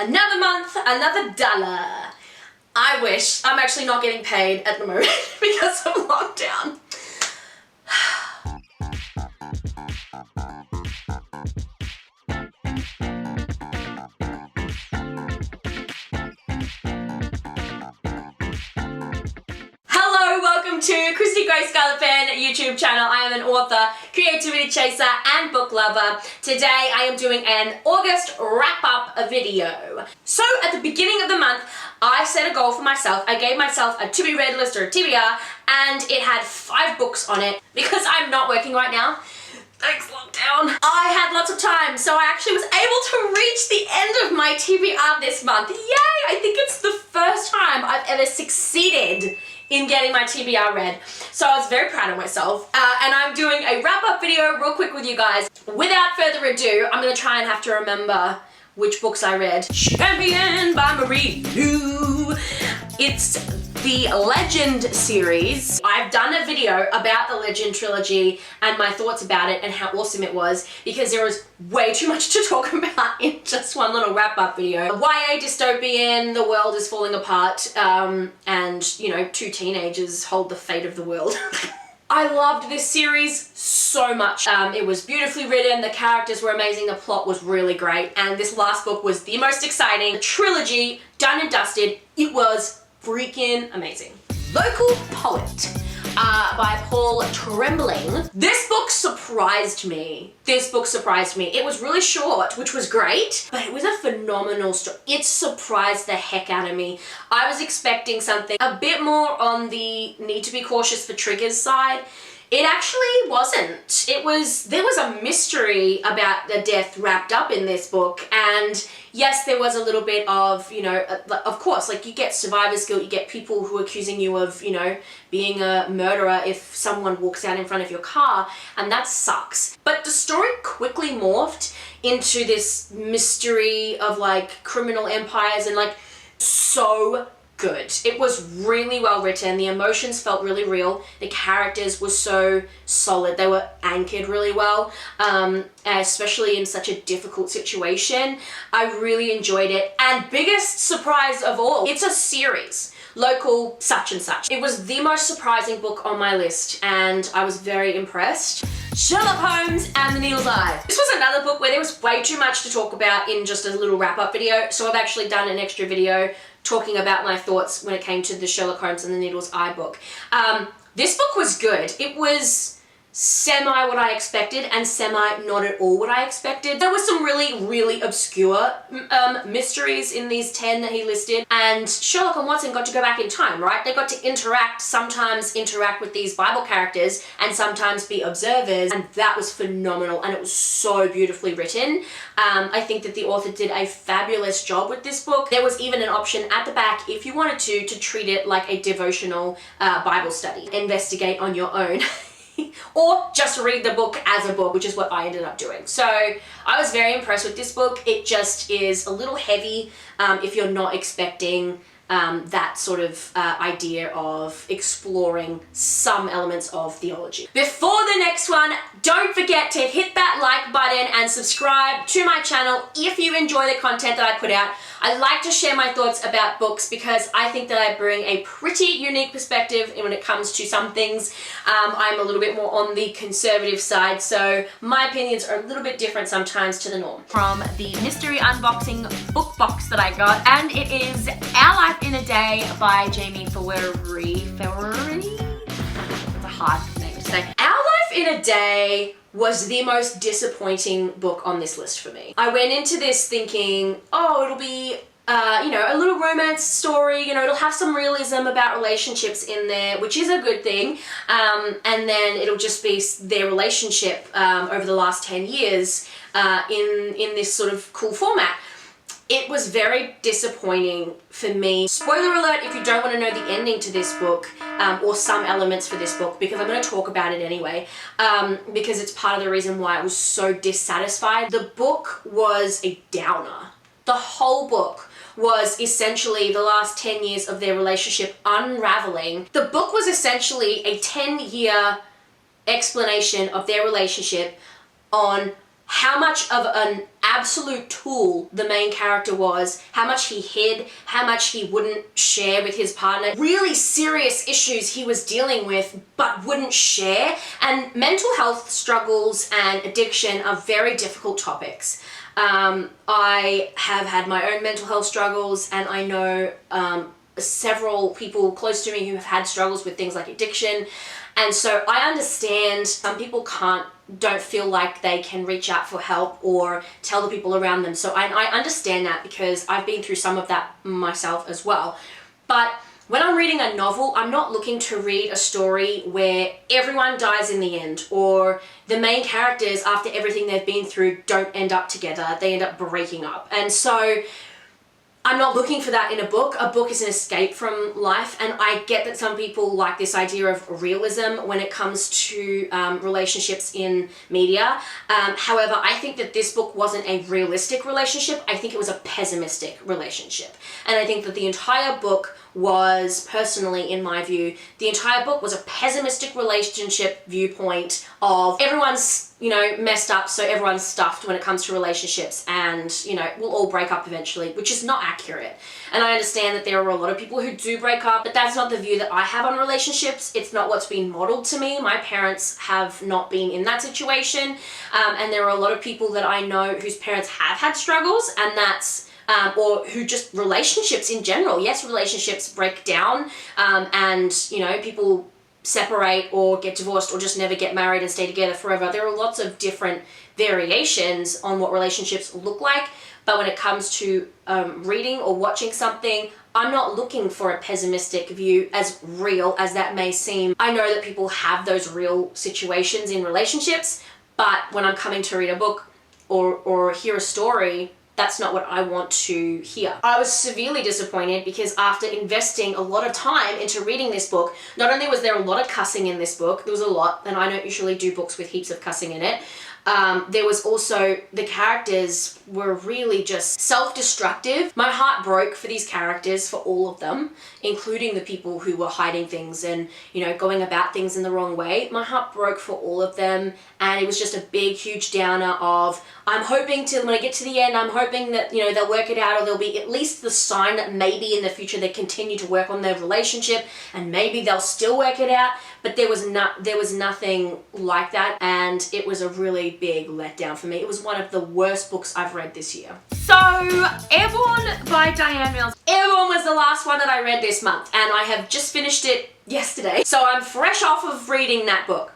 Another month, another dollar. I wish. I'm actually not getting paid at the moment because of lockdown. Hello, welcome to Christy Grace Scarlet Fan YouTube channel. I am an author, creativity chaser, and book lover. Today I am doing an August wrap-up video. So at the beginning of the month, I set a goal for myself. I gave myself a to-be-read list or a TBR, and it had 5 books on it. Because I'm not working right now, thanks lockdown, I had lots of time, so I actually was able to reach the end of my TBR this month. Yay! I think it's the first time I've ever succeeded in getting my TBR read. So I was very proud of myself. And I'm doing a wrap-up video real quick with you guys. Without further ado, I'm gonna try and have to remember which books I read. Champion by Marie Lu. It's the Legend series. I've done a video about the Legend trilogy and my thoughts about it and how awesome it was, because there was way too much to talk about in just one little wrap-up video. YA dystopian, the world is falling apart, and, you know, 2 teenagers hold the fate of the world. I loved this series so much. It was beautifully written, the characters were amazing, the plot was really great, and this last book was the most exciting. The trilogy, done and dusted, it was freaking amazing. Local Poet by Paul Trembling. This book surprised me. It was really short, which was great, but it was a phenomenal story. It surprised the heck out of me. I was expecting something a bit more on the need to be cautious for triggers side. It actually wasn't. There was a mystery about the death wrapped up in this book, and yes, there was a little bit of, you know, of course, like you get survivor's guilt, you get people who are accusing you of, you know, being a murderer if someone walks out in front of your car, and that sucks. But the story quickly morphed into this mystery of like criminal empires and like so good. It was really well written. The emotions felt really real. The characters were so solid. They were anchored really well, especially in such a difficult situation. I really enjoyed it. And biggest surprise of all, it's a series. Local such and such. It was the most surprising book on my list, and I was very impressed. Sherlock Holmes and the Needle's Eye. This was another book where there was way too much to talk about in just a little wrap-up video, so I've actually done an extra video talking about my thoughts when it came to the Sherlock Holmes and the Needle's Eye book. This book was good. It was semi what I expected and semi not at all what I expected. There were some really obscure mysteries in these 10 that he listed, and Sherlock and Watson got to go back in time, right? They got to interact, sometimes interact with these Bible characters and sometimes be observers, and that was phenomenal, and it was so beautifully written. I think that the author did a fabulous job with this book. There was even an option at the back, if you wanted to treat it like a devotional Bible study. Investigate on your own. Or just read the book as a book, which is what I ended up doing. So I was very impressed with this book. It just is a little heavy if you're not expecting that sort of idea of exploring some elements of theology. Before the next one, don't forget to hit that like button and subscribe to my channel if you enjoy the content that I put out. I like to share my thoughts about books because I think that I bring a pretty unique perspective when it comes to some things. I'm a little bit more on the conservative side, so my opinions are a little bit different sometimes to the norm. From the mystery unboxing book box that I got, and it is Our Life in a Day by Jamie Ferreri. It's a hard name to say. Our Life in a Day was the most disappointing book on this list for me. I went into this thinking, oh, it'll be, you know, a little romance story, you know, it'll have some realism about relationships in there, which is a good thing, and then it'll just be their relationship over the last 10 years in this sort of cool format. It was very disappointing for me. Spoiler alert if you don't want to know the ending to this book, or some elements for this book, because I'm going to talk about it anyway, because it's part of the reason why I was so dissatisfied. The book was a downer. The whole book was essentially the last 10 years of their relationship unraveling. The book was essentially a 10-year explanation of their relationship on how much of an absolute tool the main character was, how much he hid, how much he wouldn't share with his partner, really serious issues he was dealing with but wouldn't share. And mental health struggles and addiction are very difficult topics. I have had my own mental health struggles, and I know several people close to me who have had struggles with things like addiction. And so I understand some people don't feel like they can reach out for help or tell the people around them. So I understand that, because I've been through some of that myself as well. But when I'm reading a novel, I'm not looking to read a story where everyone dies in the end, or the main characters, after everything they've been through, don't end up together. They end up breaking up. And so I'm not looking for that in a book. A book is an escape from life, and I get that some people like this idea of realism when it comes to relationships in media. However, I think that this book wasn't a realistic relationship. I think it was a pessimistic relationship. And I think that the entire book was, personally, in my view, the entire book was a pessimistic relationship viewpoint of everyone's, messed up, so everyone's stuffed when it comes to relationships, and, we'll all break up eventually, which is not accurate. And I understand that there are a lot of people who do break up, but that's not the view that I have on relationships. It's not what's been modeled to me. My parents have not been in that situation, and there are a lot of people that I know whose parents have had struggles, and that's or who just relationships in general. Yes, relationships break down, and people separate or get divorced or just never get married and stay together forever. There are lots of different variations on what relationships look like, but when it comes to reading or watching something, I'm not looking for a pessimistic view, as real as that may seem. I know that people have those real situations in relationships, but when I'm coming to read a book or hear a story, that's not what I want to hear. I was severely disappointed, because after investing a lot of time into reading this book, not only was there a lot of cussing in this book, there was a lot, and I don't usually do books with heaps of cussing in it, there was also, the characters were really just self-destructive. My heart broke for these characters, for all of them, including the people who were hiding things and, going about things in the wrong way. My heart broke for all of them, and it was just a big, huge downer of, I'm hoping when I get to the end, I'm hoping that, they'll work it out, or there'll be at least the sign that maybe in the future they continue to work on their relationship, and maybe they'll still work it out. But there was nothing like that, and it was a really big letdown for me. It was one of the worst books I've read this year. So, Airborne by Diane Mills. Airborne was the last one that I read this month, and I have just finished it yesterday. So I'm fresh off of reading that book.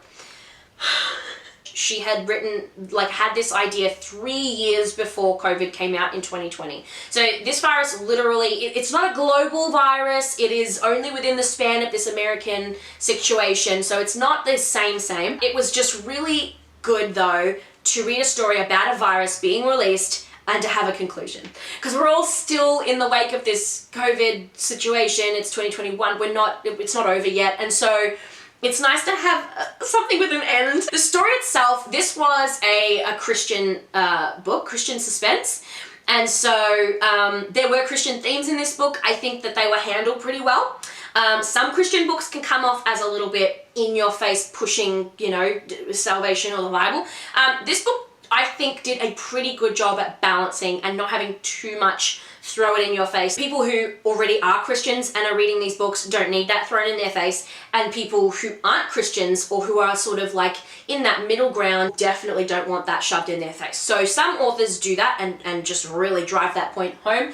She had had this idea 3 years before COVID came out in 2020. So this virus literally, it's not a global virus. It is only within the span of this American situation. So it's not the same. It was just really good, though, to read a story about a virus being released and to have a conclusion. Because we're all still in the wake of this COVID situation. It's 2021. It's not over yet. And so it's nice to have something with an end. The story itself, this was a Christian book, Christian suspense. And so there were Christian themes in this book. I think that they were handled pretty well. Some Christian books can come off as a little bit in your face, pushing, salvation or the Bible. This book, I think, did a pretty good job at balancing and not having too much throw it in your face. People who already are Christians and are reading these books don't need that thrown in their face, and people who aren't Christians or who are sort of like in that middle ground definitely don't want that shoved in their face. So some authors do that and just really drive that point home.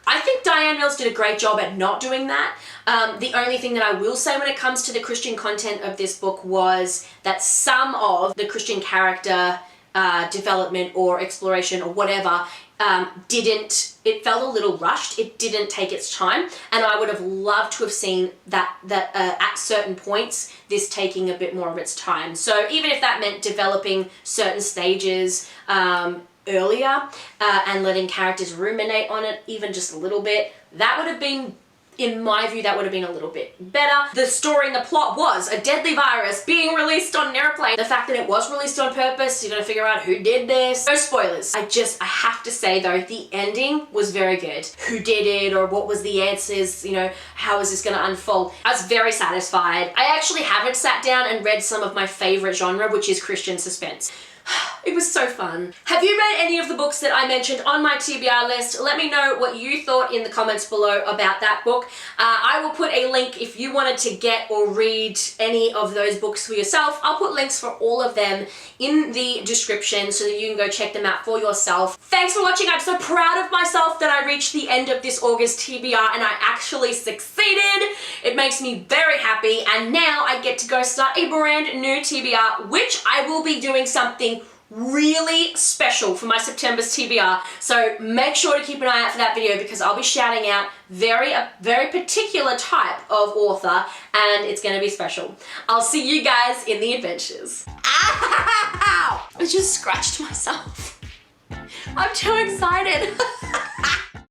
I think Diane Mills did a great job at not doing that. The only thing that I will say when it comes to the Christian content of this book was that some of the Christian character development or exploration or whatever it felt a little rushed. It didn't take its time, and I would have loved to have seen that at certain points this taking a bit more of its time. So even if that meant developing certain stages earlier and letting characters ruminate on it even just a little bit, that would have been, in my view, that would have been a little bit better. The story and the plot was a deadly virus being released on an airplane. The fact that it was released on purpose, you gotta figure out who did this. No spoilers. I have to say though, the ending was very good. Who did it, or what was the answers, how is this gonna unfold? I was very satisfied. I actually haven't sat down and read some of my favorite genre, which is Christian suspense. It was so fun. Have you read any of the books that I mentioned on my TBR list? Let me know what you thought in the comments below about that book. I will put a link if you wanted to get or read any of those books for yourself. I'll put links for all of them in the description so that you can go check them out for yourself. Thanks for watching. I'm so proud of myself that I reached the end of this August TBR and I actually succeeded. It makes me very happy, and now I get to go start a brand new TBR, which I will be doing something really special for my September's TBR. So make sure to keep an eye out for that video because I'll be shouting out a very particular type of author, and it's going to be special. I'll see you guys in the adventures. Ow! I just scratched myself. I'm too excited.